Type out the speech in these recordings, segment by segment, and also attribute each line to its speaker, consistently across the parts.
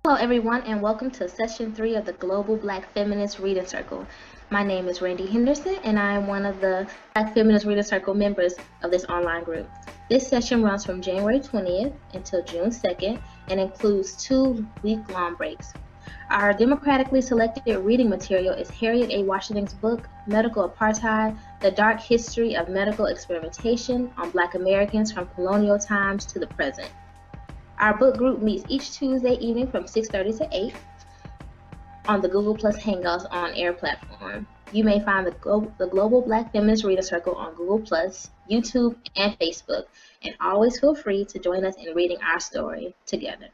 Speaker 1: Hello, everyone, and welcome to Session 3 of the Global Black Feminist Reading Circle. My name is Randie Henderson, and I am one of the Black Feminist Reading Circle members of this online group. This session runs from January 20th until June 2nd and includes 2 week-long breaks. Our democratically selected reading material is Harriet A. Washington's book, Medical Apartheid, The Dark History of Medical Experimentation on Black Americans from Colonial Times to the Present. Our book group meets each Tuesday evening from 6:30 to 8 on the Google Plus Hangouts on Air platform. You may find the Global Black Feminist Reader Circle on Google Plus, YouTube, and Facebook, and always feel free to join us in reading our story together.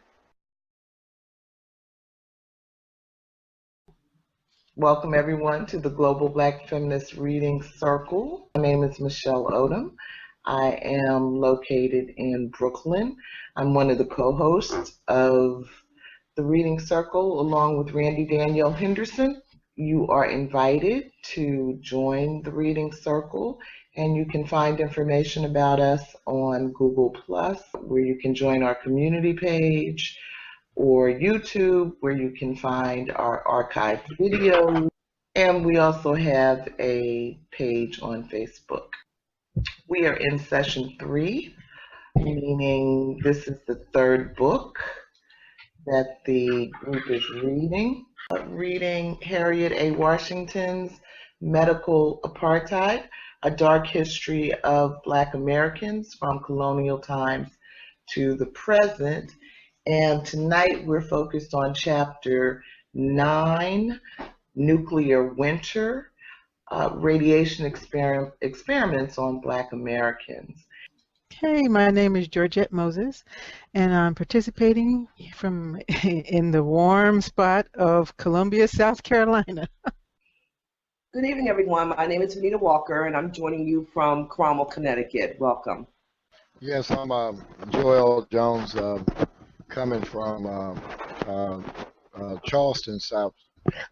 Speaker 2: Welcome everyone to the Global Black Feminist Reading Circle. My name is Michelle Odom. I am located in Brooklyn. I'm one of the co-hosts of the Reading Circle along with Randie Henderson. You are invited to join the Reading Circle, and you can find information about us on Google Plus, where you can join our community page, or YouTube, where you can find our archived videos, and we also have a page on Facebook. We are in session 3, meaning this is the 3rd book that the group is reading. Reading Harriet A. Washington's Medical Apartheid, A Dark History of Black Americans from Colonial Times to the Present. And tonight we're focused on Chapter 9, Nuclear Winter, Radiation Experiments on Black Americans.
Speaker 3: Hey, my name is Georgette Moses, and I'm participating in the warm spot of Columbia, South Carolina.
Speaker 4: Good evening, everyone. My name is Venita Walker, and I'm joining you from Cromwell, Connecticut. Welcome.
Speaker 5: Yes, I'm Joel Jones, coming from Charleston,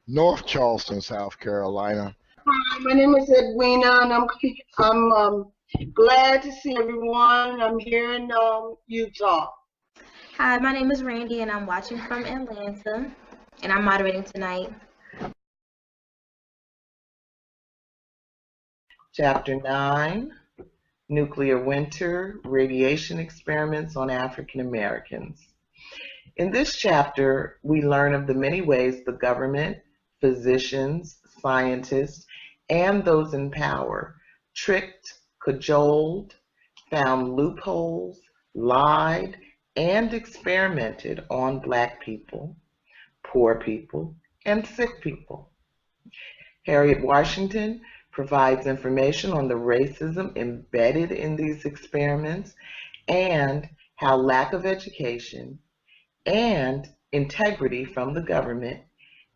Speaker 5: North Charleston, South Carolina.
Speaker 6: Hi, my name is Edwina, and I'm glad to see everyone. I'm here in Utah.
Speaker 1: Hi, my name is Randie, and I'm watching from Atlanta, and I'm moderating tonight.
Speaker 2: Chapter 9, Nuclear Winter, Radiation Experiments on African Americans. In this chapter, we learn of the many ways the government, physicians, scientists, and those in power tricked, cajoled, found loopholes, lied, and experimented on Black people, poor people, and sick people. Harriet Washington provides information on the racism embedded in these experiments and how lack of education and integrity from the government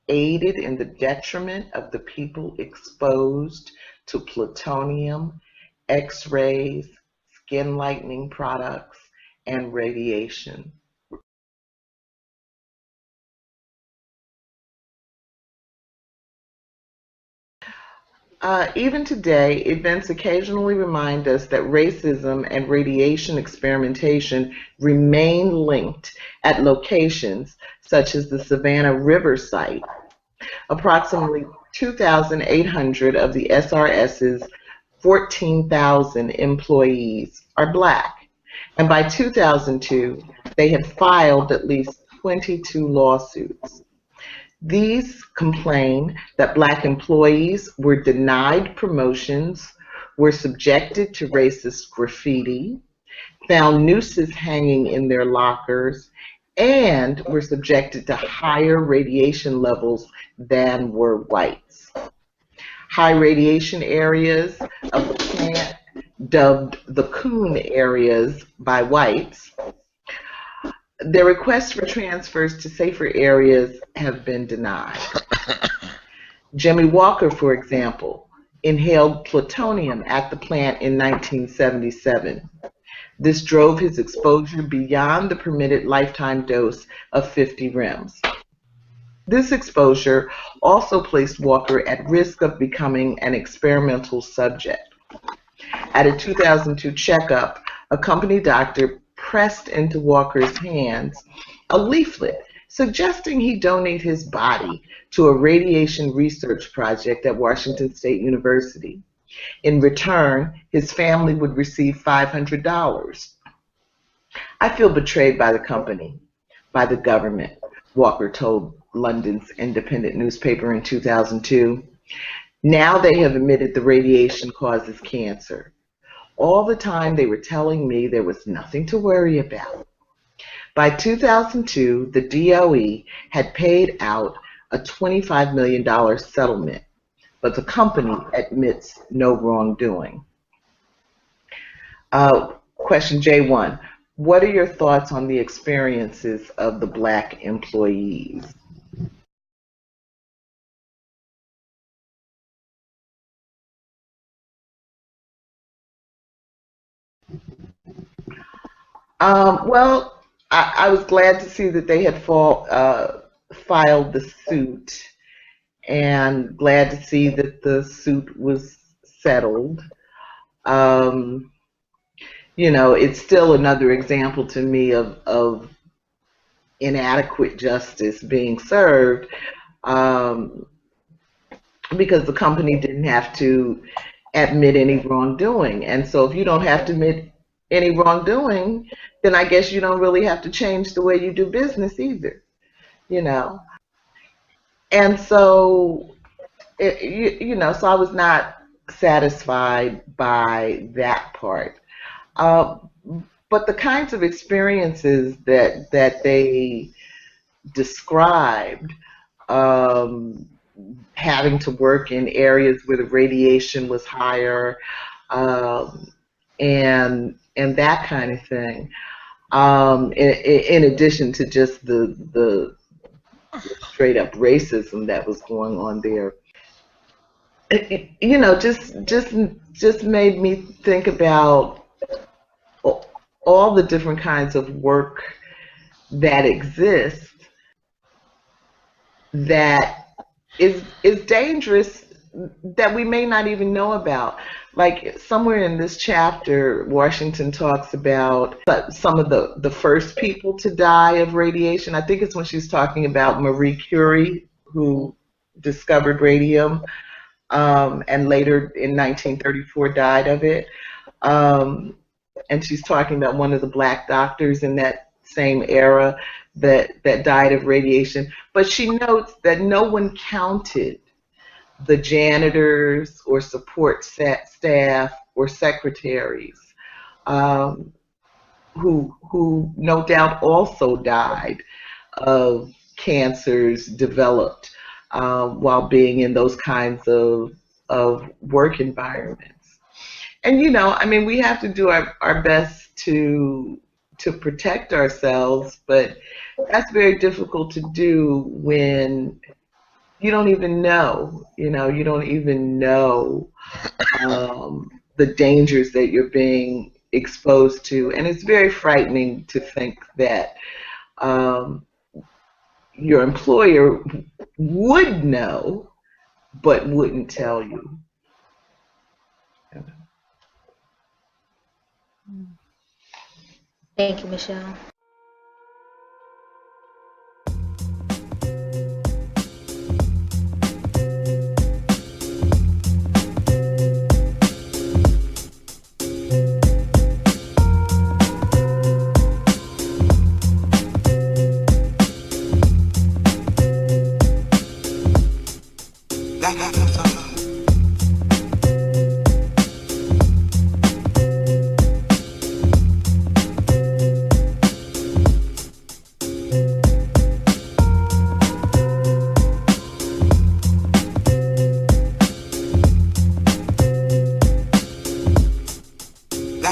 Speaker 2: aided in the detriment of the people exposed to plutonium, X-rays, skin lightening products, and radiation. Even today, events occasionally remind us that racism and radiation experimentation remain linked at locations such as the Savannah River site. Approximately 2,800 of the SRS's 14,000 employees are Black, and by 2002, they had filed at least 22 lawsuits. These complain that Black employees were denied promotions, were subjected to racist graffiti, found nooses hanging in their lockers, and were subjected to higher radiation levels than were whites. High radiation areas of the plant, dubbed the coon areas by whites, their requests for transfers to safer areas have been denied. Jimmy Walker, for example, inhaled plutonium at the plant in 1977. This drove his exposure beyond the permitted lifetime dose of 50 rems. This exposure also placed Walker at risk of becoming an experimental subject. At a 2002 checkup, a company doctor pressed into Walker's hands a leaflet suggesting he donate his body to a radiation research project at Washington State University. In return, his family would receive $500. I feel betrayed by the company, by the government, Walker told London's independent newspaper in 2002. Now they have admitted the radiation causes cancer. All the time they were telling me there was nothing to worry about. By 2002, the DOE had paid out a $25 million settlement, but the company admits no wrongdoing. Question J1. What are your thoughts on the experiences of the Black employees? Well, I was glad to see that they had filed the suit, and glad to see that the suit was settled. You know, it's still another example to me of inadequate justice being served, because the company didn't have to admit any wrongdoing. And so if you don't have to admit any wrongdoing, then I guess you don't really have to change the way you do business either, you know. And so, you know, so I was not satisfied by that part. But the kinds of experiences that they described, having to work in areas where the radiation was higher, and that kind of thing, in addition to just the straight up racism that was going on there, you know, just made me think about all the different kinds of work that exist that is dangerous, that we may not even know about. Like somewhere in this chapter, Washington talks about some of the first people to die of radiation. I think it's when she's talking about Marie Curie, who discovered radium, and later in 1934 died of it. And she's talking about one of the Black doctors in that same era that died of radiation. But she notes that no one counted the janitors or support staff or secretaries, who no doubt also died of cancers developed while being in those kinds of work environments. And you know, I mean, we have to do our best to protect ourselves, but that's very difficult to do when you don't even know, you know, you don't even know the dangers that you're being exposed to. And it's very frightening to think that your employer would know, but wouldn't tell you.
Speaker 1: Thank you, Michelle.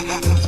Speaker 7: Black